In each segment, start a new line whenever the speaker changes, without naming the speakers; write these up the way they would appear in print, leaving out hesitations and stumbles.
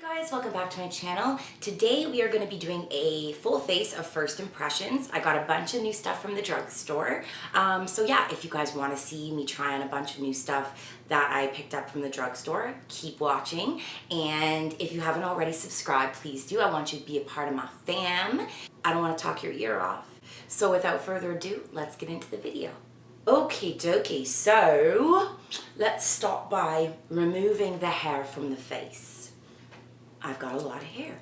Hey guys, welcome back to my channel. Today we are going to be doing a full face of first impressions. I got a bunch of new stuff from the drugstore. So yeah, if you guys want to see me try on a bunch of new stuff that I picked up from the drugstore, keep watching. And if you haven't already subscribed, please do. I want you to be a part of my fam. I don't want to talk your ear off. So without further ado, let's get into the video. Okie dokie, so let's start by removing the hair from the face. I've got a lot of hair.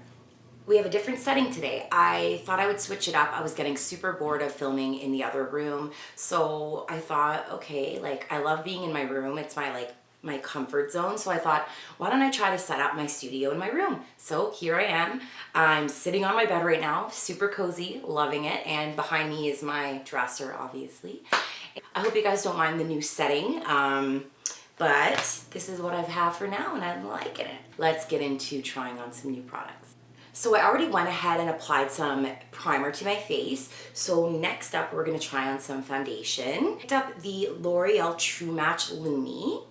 We have a different setting today. I thought I would switch it up. I was getting super bored of filming in the other room. So I thought, okay, like I love being in my room. It's my comfort zone. So I thought, why don't I try to set up my studio in my room? So here I am. I'm sitting on my bed right now, super cozy, loving it. And behind me is my dresser, obviously. I hope you guys don't mind the new setting. But this is what I have for now and I'm liking it. Let's get into trying on some new products. So I already went ahead and applied some primer to my face. So next up, we're gonna try on some foundation. Picked up the L'Oreal True Match Lumi.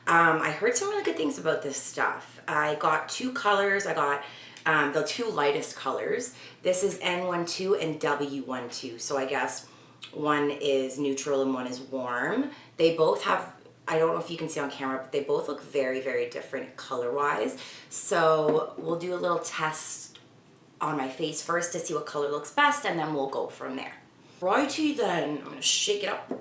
I heard some really good things about this stuff. I got two colors. I got the two lightest colors. This is N12 and W12. So I guess one is neutral and one is warm. They both have, I don't know if you can see on camera, but they both look very, very different color-wise. So we'll do a little test on my face first to see what color looks best, and then we'll go from there. Righty then, I'm gonna shake it up.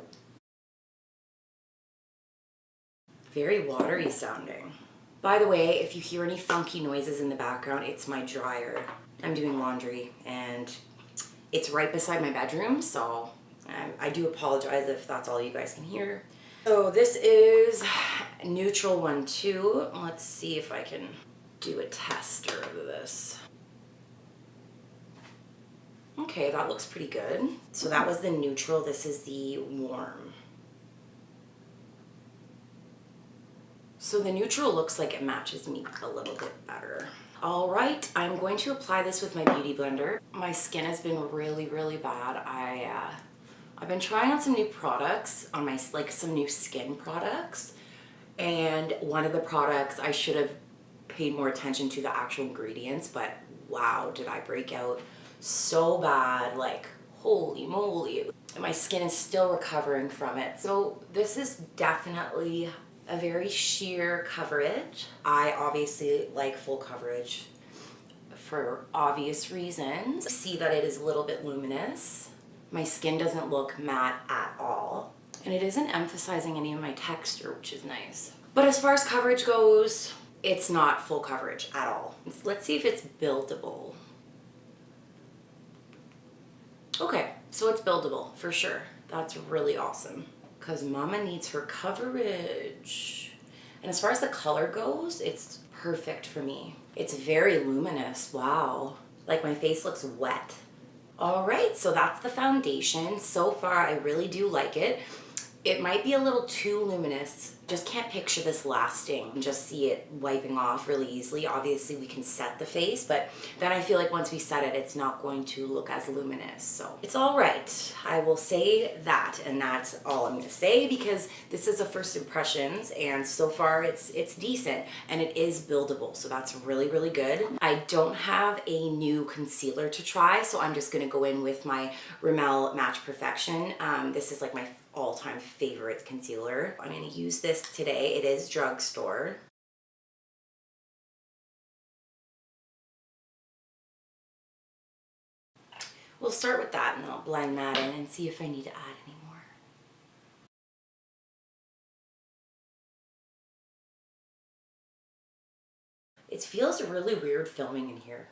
Very watery sounding. By the way, if you hear any funky noises in the background, it's my dryer. I'm doing laundry and it's right beside my bedroom, so I do apologize if that's all you guys can hear. So this is neutral one too. Let's see if I can do a tester of this. Okay, that looks pretty good. So that was the neutral, this is the warm. So the neutral looks like it matches me a little bit better. All right, I'm going to apply this with my beauty blender. My skin has been really, really bad. I've been trying on some new products on my, like some new skin products. And one of the products, I should have paid more attention to the actual ingredients, but wow, did I break out so bad, like holy moly. My skin is still recovering from it. So this is definitely a very sheer coverage. I obviously like full coverage for obvious reasons. See that it is a little bit luminous. My skin doesn't look matte at all. And it isn't emphasizing any of my texture, which is nice. But as far as coverage goes, it's not full coverage at all. Let's see if it's buildable. Okay, so it's buildable for sure. That's really awesome. Because mama needs her coverage. And as far as the color goes, it's perfect for me. It's very luminous, wow. Like my face looks wet. All right, so that's the foundation. So far, I really do like it. It might be a little too luminous. Just can't picture this lasting. Just see it wiping off really easily. Obviously, we can set the face, but then I feel like once we set it, it's not going to look as luminous. So it's all right. I will say that, and that's all I'm gonna say because this is a first impressions, and so far it's decent, and it is buildable, so that's really, really good. I don't have a new concealer to try, so I'm just gonna go in with my Rimmel Match Perfection. This is like my all-time favorite concealer. I'm going to use this today. It is Drugstore. We'll start with that and then I'll blend that in and see if I need to add any more. It feels really weird filming in here.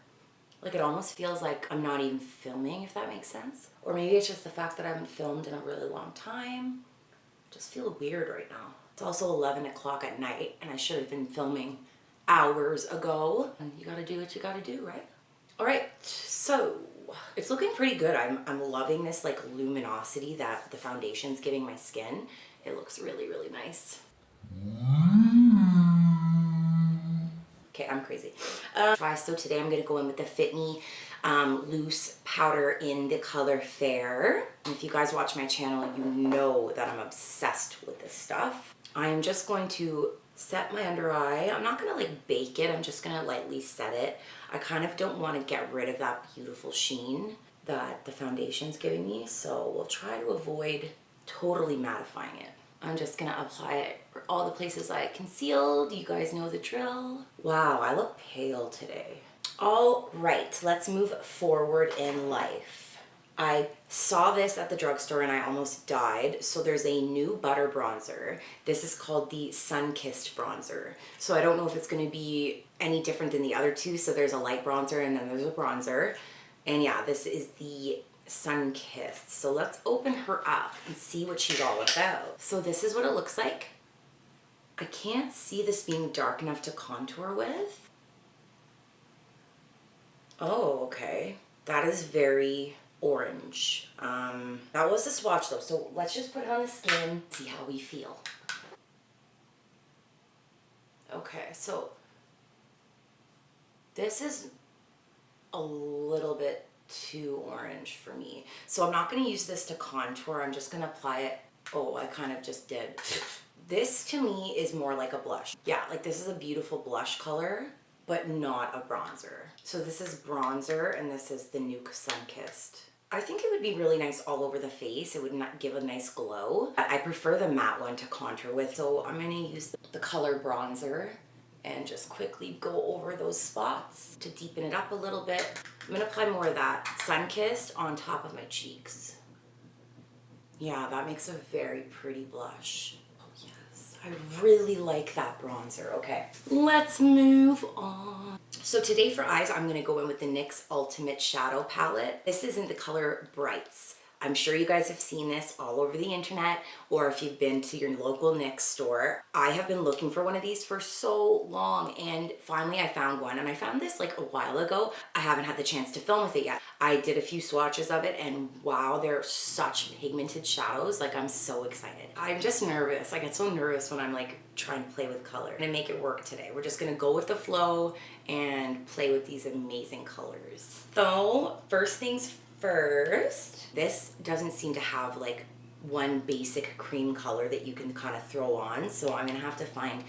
Like it almost feels like I'm not even filming, if that makes sense. Or maybe it's just the fact that I haven't filmed in a really long time. I just feel weird right now. It's also 11 o'clock at night and I should have been filming hours ago. And you gotta do what you gotta do, right? All right, so it's looking pretty good. I'm loving this like luminosity that the foundation's giving my skin. It looks really, really nice. Okay, I'm crazy. So today I'm gonna go in with the Fit Me loose powder in the color Fair. And if you guys watch my channel, you know that I'm obsessed with this stuff. I am just going to set my under eye. I'm not gonna like bake it, I'm just gonna lightly set it. I kind of don't want to get rid of that beautiful sheen that the foundation's giving me, so we'll try to avoid totally mattifying it. I'm just gonna apply it for all the places I concealed. You guys know the drill. Wow, I look pale today. All right, let's move forward in life. I saw this at the drugstore and I almost died. So there's a new butter bronzer. This is called the Sunkissed bronzer. So I don't know if it's gonna be any different than the other two. So there's a light bronzer and then there's a bronzer. And yeah, this is the Sunkissed. So let's open her up and see what she's all about. So this is what it looks like. I can't see this being dark enough to contour with. Oh, okay. That is very orange. That was the swatch though, so let's just put it on the skin, see how we feel. Okay, so this is a little bit too orange for me. So I'm not going to use this to contour, I'm just going to apply it. Oh, I kind of just did. This to me is more like a blush. Yeah, like this is a beautiful blush color, but not a bronzer. So this is bronzer and this is the NYX Sunkissed. I think it would be really nice all over the face. It would not give a nice glow. I prefer the matte one to contour with, so I'm gonna use the color bronzer and just quickly go over those spots to deepen it up a little bit. I'm gonna apply more of that Sunkissed on top of my cheeks. Yeah, that makes a very pretty blush. I really like that bronzer. Okay, let's move on. So today for eyes, I'm gonna go in with the NYX Ultimate Shadow Palette. This is in the color Brights. I'm sure you guys have seen this all over the internet, or if you've been to your local NYX store. I have been looking for one of these for so long, and finally I found one, and I found this like a while ago. I haven't had the chance to film with it yet. I did a few swatches of it, and wow, they're such pigmented shadows. Like, I'm so excited. I'm just nervous. I get so nervous when I'm like trying to play with color. I'm gonna make it work today. We're just gonna go with the flow and play with these amazing colors. So first things first, this doesn't seem to have like one basic cream color that you can kind of throw on, so I'm gonna have to find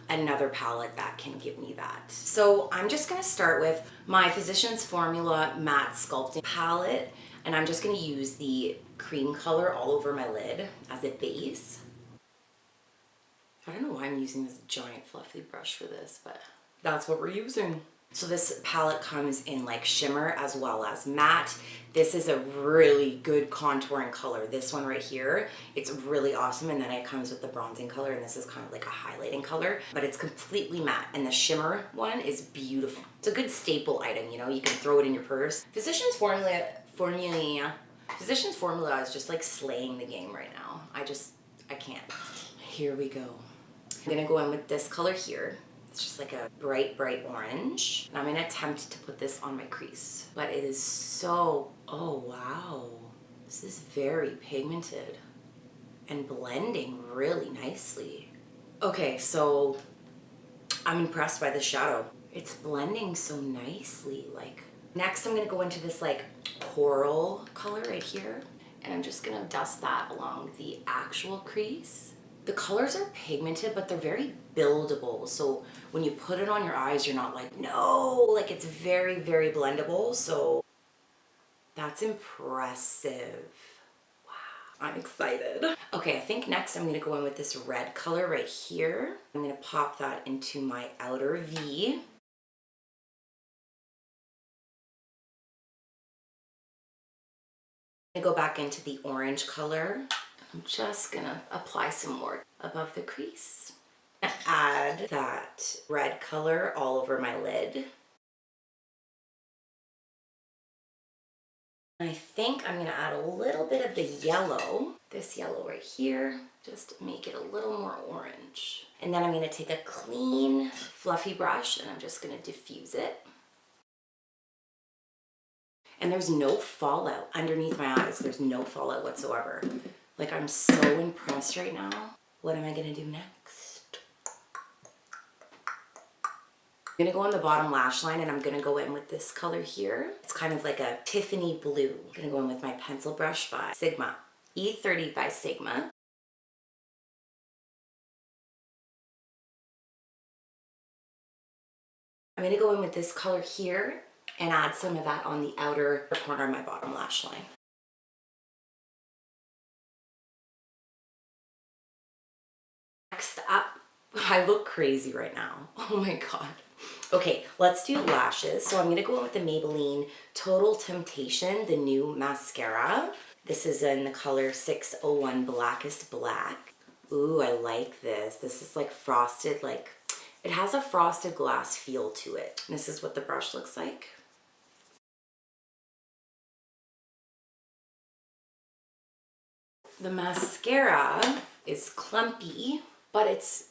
another palette that can give me that. So I'm just gonna start with my Physicians Formula Matte Sculpting palette, and I'm just gonna use the cream color all over my lid as a base. I don't know why I'm using this giant fluffy brush for this, but that's what we're using. So this palette comes in like shimmer as well as matte. This is a really good contouring color. This one right here, it's really awesome. And then it comes with the bronzing color, and this is kind of like a highlighting color, but it's completely matte. And the shimmer one is beautiful. It's a good staple item, you know, you can throw it in your purse. Physicians Formula is just like slaying the game right now. I can't. Here we go. I'm gonna go in with this color here. It's just like a bright, bright orange. And I'm gonna attempt to put this on my crease. But it is so, oh wow. This is very pigmented and blending really nicely. Okay, so I'm impressed by the shadow. It's blending so nicely. Like, next I'm gonna go into this like coral color right here. And I'm just gonna dust that along the actual crease. The colors are pigmented, but they're very buildable. So when you put it on your eyes, you're not like, no, like it's very, very blendable. So that's impressive. Wow, I'm excited. Okay, I think next I'm gonna go in with this red color right here. I'm gonna pop that into my outer V. I'm gonna go back into the orange color. I'm just gonna apply some more above the crease. Add that red color all over my lid. I think I'm gonna add a little bit of the yellow, this yellow right here, just make it a little more orange. And then I'm gonna take a clean, fluffy brush and I'm just gonna diffuse it. And there's no fallout underneath my eyes. There's no fallout whatsoever. Like, I'm so impressed right now. What am I gonna do next? I'm gonna go on the bottom lash line and I'm gonna go in with this color here. It's kind of like a Tiffany blue. I'm gonna go in with my pencil brush by Sigma, E30 by Sigma. I'm gonna go in with this color here and add some of that on the outer corner of my bottom lash line. Next up, I look crazy right now. Oh my God. Okay, let's do lashes. So I'm gonna go in with the Maybelline Total Temptation, the new mascara. This is in the color 601 Blackest Black. Ooh, I like this. This is like frosted, like, it has a frosted glass feel to it. This is what the brush looks like. The mascara is clumpy, but it's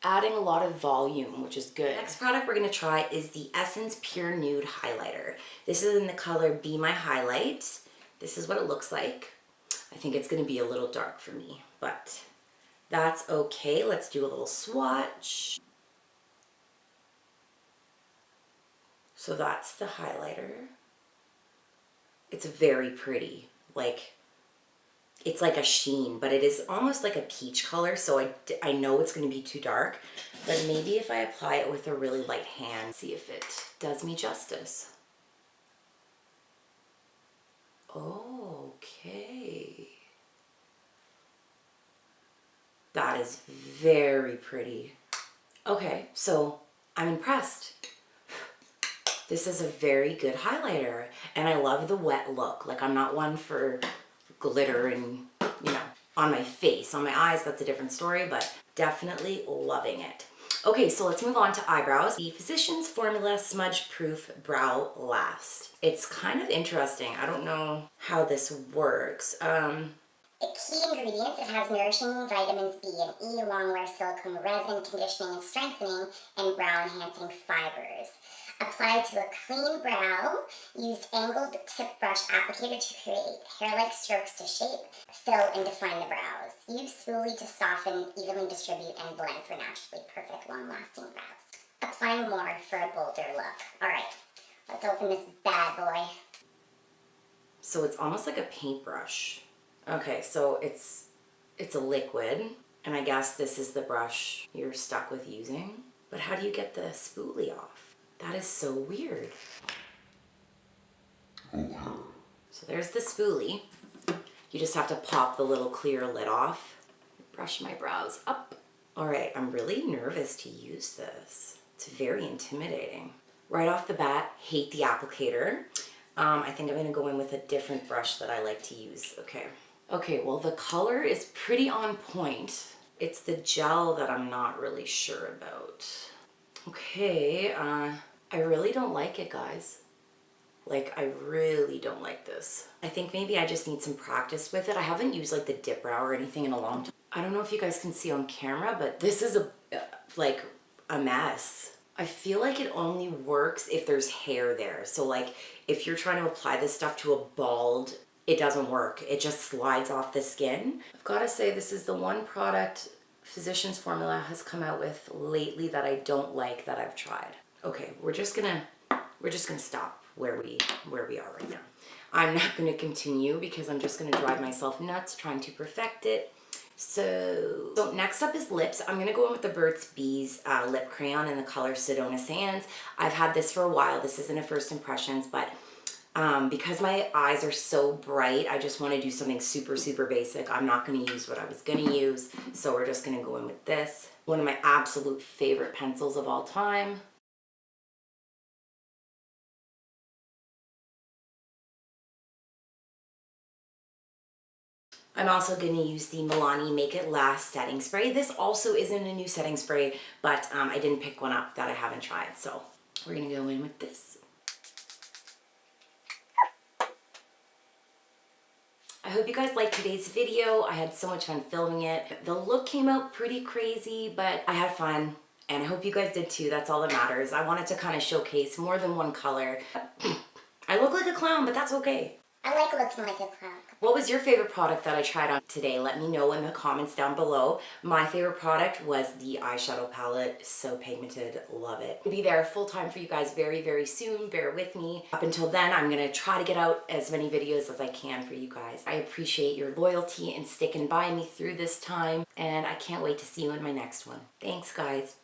adding a lot of volume, which is good. Next product we're gonna try is the Essence Pure Nude Highlighter. This is in the color Be My Highlight. This is what it looks like. I think it's gonna be a little dark for me, but that's okay. Let's do a little swatch. So that's the highlighter. It's very pretty. Like, it's like a sheen, but it is almost like a peach color, so I know it's going to be too dark, but maybe if I apply it with a really light hand, see if it does me justice. Okay. That is very pretty. Okay, so I'm impressed. This is a very good highlighter, and I love the wet look. Like, I'm not one for glitter and, you know, on my face. On my eyes, that's a different story, but definitely loving it. Okay, so let's move on to eyebrows. The Physicians Formula Smudge Proof Brow Last. It's kind of interesting. I don't know how this works.
The key ingredients, it has nourishing vitamins B and E, along with silicone resin, conditioning and strengthening, and brow enhancing fibers. Apply to a clean brow. Used angled tip brush applicator to create hair-like strokes to shape, fill, and define the brows. Use spoolie to soften, evenly distribute, and blend for naturally perfect, long-lasting brows. Apply more for a bolder look. All right, let's open this bad boy.
So it's almost like a paintbrush. Okay, so it's a liquid, and I guess this is the brush you're stuck with using. But how do you get the spoolie off? That is so weird. Okay. So there's the spoolie. You just have to pop the little clear lid off. Brush my brows up. All right, I'm really nervous to use this. It's very intimidating. Right off the bat, hate the applicator. I think I'm gonna go in with a different brush that I like to use. Okay. Okay, well, the color is pretty on point. It's the gel that I'm not really sure about. Okay, I really don't like it, guys. Like, I really don't like this. I think maybe I just need some practice with it. I haven't used like the dip brow or anything in a long time. I don't know if you guys can see on camera, but this is like a mess. I feel like it only works if there's hair there. So like, if you're trying to apply this stuff to a bald, it doesn't work. It just slides off the skin. I've got to say, this is the one product Physicians Formula has come out with lately that I don't like, that I've tried. Okay, we're just gonna stop where we are right now. I'm not gonna continue because I'm just gonna drive myself nuts trying to perfect it. So next up is lips. I'm gonna go in with the Burt's Bees lip crayon in the color Sedona Sands. I've had this for a while. This isn't a first impressions, but because my eyes are so bright, I just want to do something super, super basic. I'm not going to use what I was going to use, so we're just going to go in with this. One of my absolute favorite pencils of all time. I'm also going to use the Milani Make It Last setting spray. This also isn't a new setting spray, but I didn't pick one up that I haven't tried, so we're going to go in with this. I hope you guys liked today's video. I had so much fun filming it. The look came out pretty crazy, but I had fun, and I hope you guys did too. That's all that matters. I wanted to kind of showcase more than one color. I look like a clown, but that's okay.
I like looking like a clown.
What was your favorite product that I tried on today? Let me know in the comments down below. My favorite product was the eyeshadow palette. So pigmented, love it. I'll be there full time for you guys very, very soon. Bear with me. Up until then, I'm gonna try to get out as many videos as I can for you guys. I appreciate your loyalty and sticking by me through this time, and I can't wait to see you in my next one. Thanks, guys.